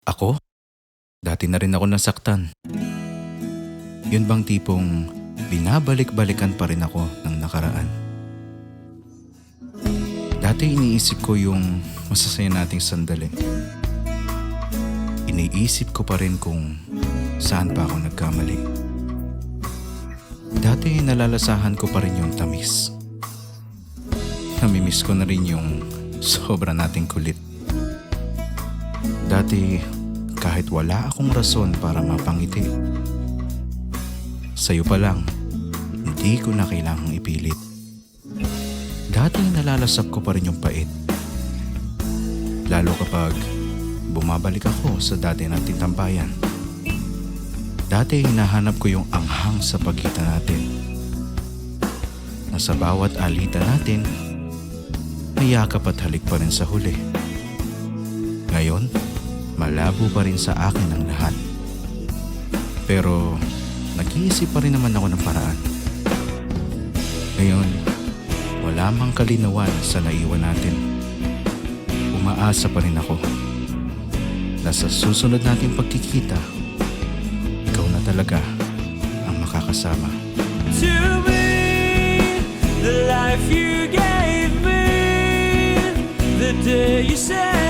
Ako? Dati na rin ako nasaktan. Yun bang tipong binabalik-balikan pa rin ako ng nakaraan? Dati iniisip ko yung masasaya nating sandali. Iniisip ko pa rin kung saan pa ako nagkamali. Dati nalalasahan ko pa rin yung tamis. Namimiss ko na rin yung sobra nating kulit. Dati kahit wala akong rason para mapangiti, sa'yo pa lang, hindi ko na kailangang ipilit. Dati nalalasap ko pa rin yung pait. Lalo kapag bumabalik ako sa dati nating tambayan. Dati hinahanap ko yung anghang sa pagitan natin. Na sa bawat alitan natin, may yakap at halik pa rin sa huli. Ngayon, malabo pa rin sa akin ang lahat. Pero nag-iisip pa rin naman ako ng paraan. Ngayon, wala mang kalinawan sa naiwan natin. Umaasa pa rin ako na sa susunod nating pagkikita, ikaw na talaga ang makakasama. To me, the life you gave me, the day you said